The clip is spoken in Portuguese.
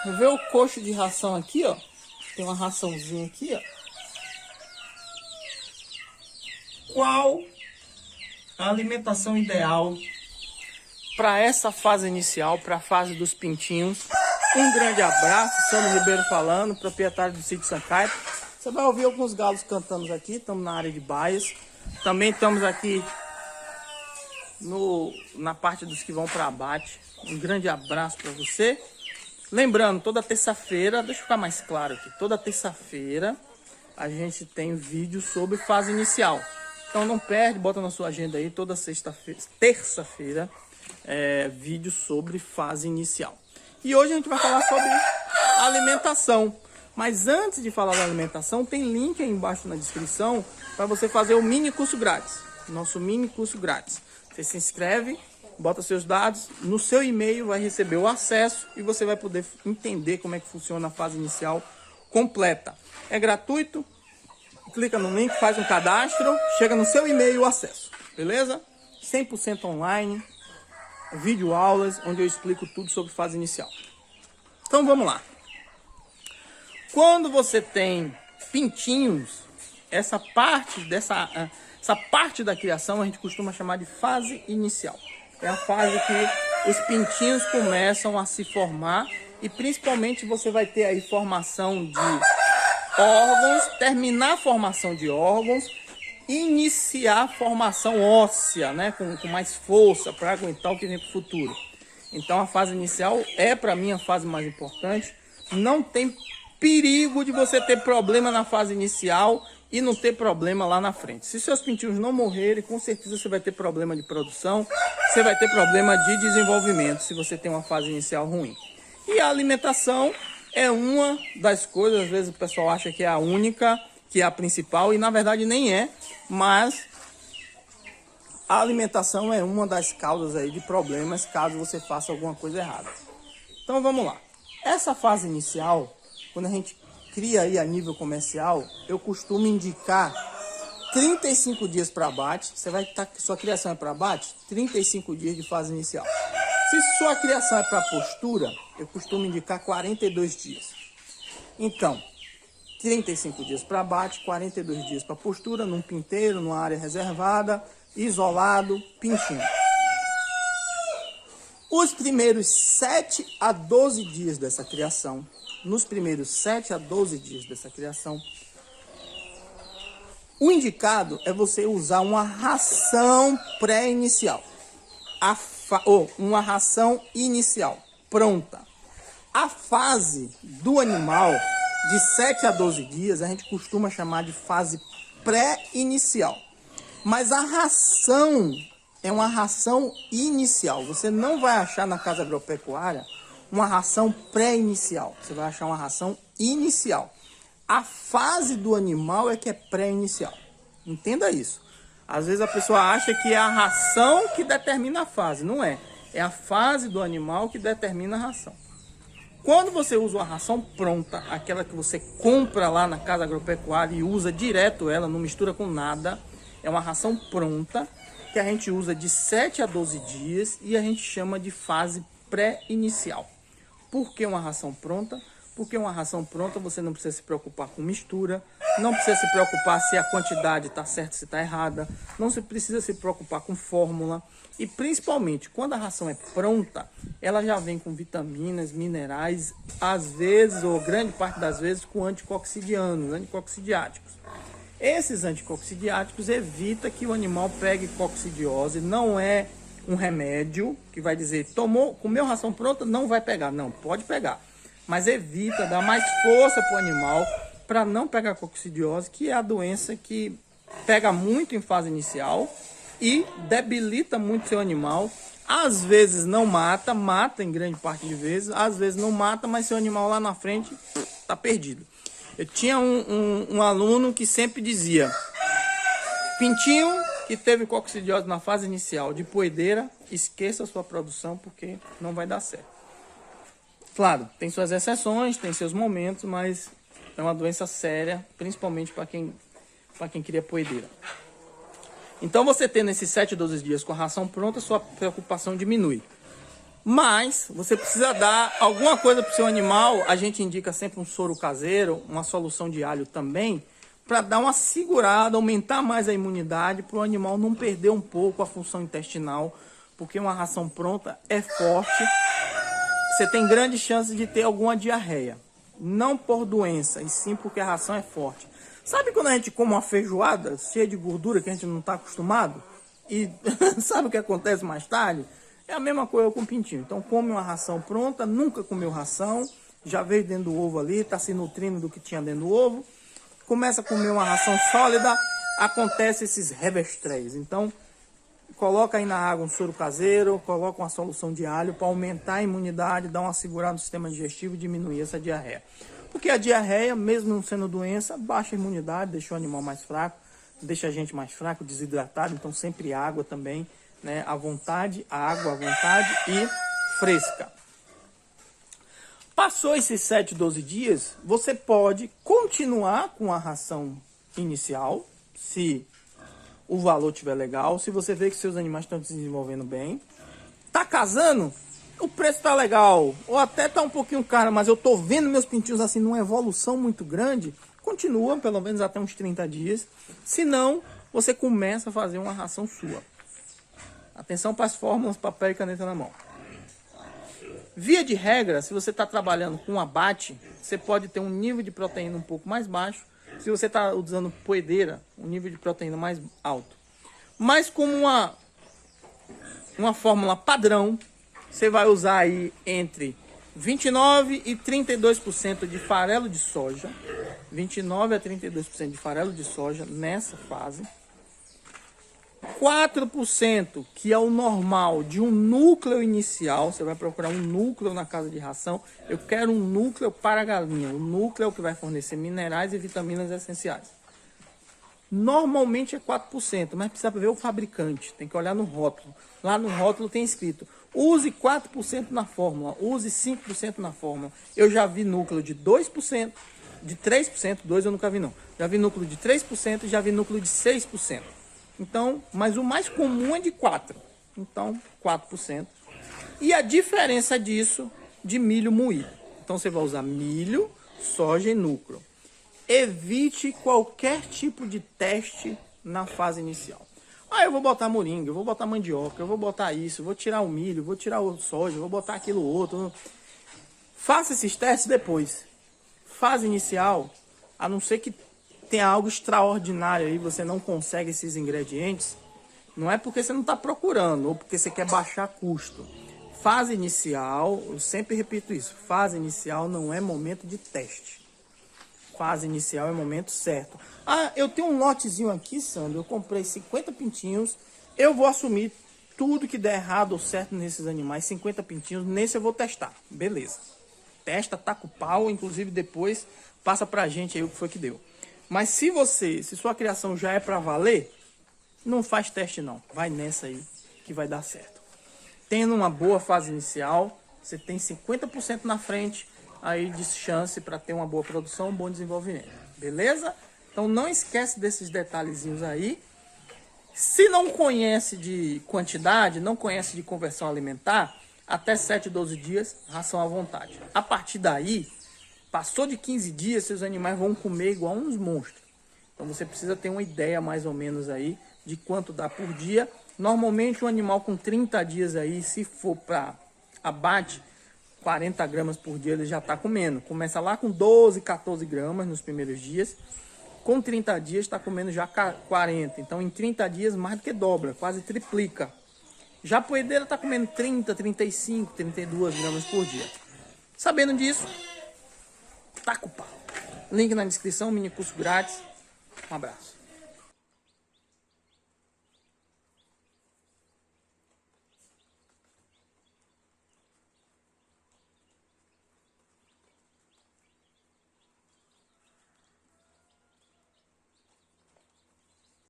Vê o coxo de ração aqui, ó. Tem uma raçãozinha aqui, ó. Qual a alimentação ideal para essa fase inicial, para a fase dos pintinhos? Um grande abraço, Sandro Ribeiro falando, proprietário do sítio Sancaipe. Você vai ouvir alguns galos cantando aqui, estamos na área de baias. Também estamos aqui na parte dos que vão para abate. Um grande abraço para você. Lembrando, toda terça-feira, deixa eu ficar mais claro aqui, toda terça-feira a gente tem vídeo sobre fase inicial. Então não perde, bota na sua agenda aí, toda terça-feira, vídeo sobre fase inicial. E hoje a gente vai falar sobre alimentação. Mas antes de falar da alimentação, tem link aí embaixo na descrição para você fazer o mini curso grátis. Nosso mini curso grátis. Você se inscreve, bota seus dados, no seu e-mail vai receber o acesso e você vai poder entender como é que funciona a fase inicial completa. É gratuito, clica no link, faz um cadastro, chega no seu e-mail o acesso, beleza? 100% online, vídeo aulas, onde eu explico tudo sobre fase inicial. Então vamos lá. Quando você tem pintinhos, essa parte da criação a gente costuma chamar de fase inicial. É a fase que os pintinhos começam a se formar e principalmente você vai ter aí formação de órgãos, terminar a formação de órgãos, iniciar a formação óssea, né, com mais força para aguentar o que vem para o futuro. Então a fase inicial é para mim a fase mais importante. Não tem perigo de você ter problema na fase inicial e não ter problema lá na frente. Se seus pintinhos não morrerem, com certeza você vai ter problema de produção, você vai ter problema de desenvolvimento se você tem uma fase inicial ruim. E a alimentação é uma das coisas, às vezes o pessoal acha que é a única, que é a principal, e na verdade nem é, mas a alimentação é uma das causas aí de problemas caso você faça alguma coisa errada. Então vamos lá. Essa fase inicial, quando a gente cria aí a nível comercial, eu costumo indicar 35 dias para abate. Você vai estar, sua criação é para abate, 35 dias de fase inicial. Se sua criação é para postura, eu costumo indicar 42 dias. Então, 35 dias para abate, 42 dias para postura, num pinteiro, numa área reservada, isolado, pintinho. Os primeiros 7 a 12 dias dessa criação, nos primeiros 7 a 12 dias dessa criação, o indicado é você usar uma ração pré-inicial. Uma ração inicial, pronta. A fase do animal, de 7 a 12 dias, a gente costuma chamar de fase pré-inicial. Mas a ração é uma ração inicial. Você não vai achar na casa agropecuária uma ração pré-inicial. Você vai achar uma ração inicial. A fase do animal é que é pré-inicial. Entenda isso. Às vezes a pessoa acha que é a ração que determina a fase. Não é. É a fase do animal que determina a ração. Quando você usa uma ração pronta, aquela que você compra lá na casa agropecuária e usa direto ela, não mistura com nada, é uma ração pronta que a gente usa de 7 a 12 dias e a gente chama de fase pré-inicial. Por que uma ração pronta? Porque uma ração pronta você não precisa se preocupar com mistura, não precisa se preocupar se a quantidade está certa, se está errada, não se precisa se preocupar com fórmula. E principalmente, quando a ração é pronta, ela já vem com vitaminas, minerais, às vezes, ou grande parte das vezes, com anticoccidianos, anticoccidiáticos. Esses anticoccidiáticos evitam que o animal pegue coccidiose, não é um remédio que vai dizer, comeu ração pronta, não vai pegar. Não, pode pegar. Mas evita, dá mais força para o animal para não pegar coccidiose, que é a doença que pega muito em fase inicial e debilita muito seu animal. Às vezes não mata, mata em grande parte de vezes, às vezes não mata, mas seu animal lá na frente está perdido. Eu tinha um aluno que sempre dizia, pintinho que teve coccidiose na fase inicial de poedeira, esqueça a sua produção porque não vai dar certo. Claro, tem suas exceções, tem seus momentos, mas é uma doença séria, principalmente para quem cria poedeira. Então você tendo esses 7 a 12 dias com a ração pronta, sua preocupação diminui. Mas você precisa dar alguma coisa para o seu animal. A gente indica sempre um soro caseiro, uma solução de alho também, para dar uma segurada, aumentar mais a imunidade, para o animal não perder um pouco a função intestinal, porque uma ração pronta é forte. Você tem grandes chances de ter alguma diarreia. Não por doença, e sim porque a ração é forte. Sabe quando a gente come uma feijoada cheia de gordura que a gente não está acostumado? E sabe o que acontece mais tarde? É a mesma coisa com o pintinho. Então come uma ração pronta, nunca comeu ração, já veio dentro do ovo ali, está se nutrindo do que tinha dentro do ovo. Começa a comer uma ração sólida, acontece esses revestréis. Então coloca aí na água um soro caseiro, coloca uma solução de alho para aumentar a imunidade, dar uma segurada no sistema digestivo e diminuir essa diarreia. Porque a diarreia, mesmo não sendo doença, baixa a imunidade, deixa o animal mais fraco, deixa a gente mais fraco, desidratado. Então sempre água também, né? À vontade, água à vontade e fresca. Passou esses 7, 12 dias, você pode continuar com a ração inicial, se o valor estiver legal, se você vê que seus animais estão se desenvolvendo bem. Tá casando? O preço tá legal, ou até tá um pouquinho caro, mas eu tô vendo meus pintinhos assim numa evolução muito grande. Continua pelo menos até uns 30 dias. Se não, você começa a fazer uma ração sua. Atenção para as fórmulas, papel e caneta na mão. Via de regra, se você está trabalhando com abate, você pode ter um nível de proteína um pouco mais baixo. Se você está usando poedeira, um nível de proteína mais alto. Mas como uma fórmula padrão, você vai usar aí entre 29% e 32% de farelo de soja. 29% a 32% de farelo de soja nessa fase. 4%, que é o normal de um núcleo inicial. Você vai procurar um núcleo na casa de ração. Eu quero um núcleo para a galinha. O núcleo é o que vai fornecer minerais e vitaminas essenciais. Normalmente é 4%, mas precisa ver o fabricante. Tem que olhar no rótulo. Lá no rótulo tem escrito: use 4% na fórmula, use 5% na fórmula. Eu já vi núcleo de 2%, de 3%, 2% eu nunca vi não. Já vi núcleo de 3%, já vi núcleo de 6%. Então, mas o mais comum é de 4%. Então, 4%. E a diferença disso de milho moído. Então, você vai usar milho, soja e núcleo. Evite qualquer tipo de teste na fase inicial. Ah, eu vou botar moringa, eu vou botar mandioca, eu vou botar isso, eu vou tirar o milho, vou tirar o soja, eu vou botar aquilo outro. Faça esses testes depois. Fase inicial, a não ser que tenha algo extraordinário aí, você não consegue esses ingredientes, não é porque você não está procurando ou porque você quer baixar custo. Fase inicial, eu sempre repito isso, fase inicial não é momento de teste. Fase inicial é o momento certo. Ah, eu tenho um lotezinho aqui, Sandro, eu comprei 50 pintinhos, eu vou assumir tudo que der errado ou certo nesses animais, 50 pintinhos, nesse eu vou testar. Beleza. Testa, taca o pau, inclusive depois passa pra gente aí o que foi que deu. Mas se sua criação já é pra valer, não faz teste não. Vai nessa aí que vai dar certo. Tendo uma boa fase inicial, você tem 50% na frente aí de chance para ter uma boa produção, um bom desenvolvimento. Beleza? Então não esquece desses detalhezinhos aí. Se não conhece de quantidade, não conhece de conversão alimentar, até 7, 12 dias, ração à vontade. A partir daí, passou de 15 dias, seus animais vão comer igual uns monstros. Então você precisa ter uma ideia mais ou menos aí de quanto dá por dia. Normalmente um animal com 30 dias aí, se for para abate, 40 gramas por dia ele já está comendo. Começa lá com 12, 14 gramas nos primeiros dias. Com 30 dias está comendo já 40. Então em 30 dias mais do que dobra, quase triplica. Já a poedeira está comendo 30, 35, 32 gramas por dia. Sabendo disso, taca o pau. Link na descrição, mini curso grátis. Um abraço.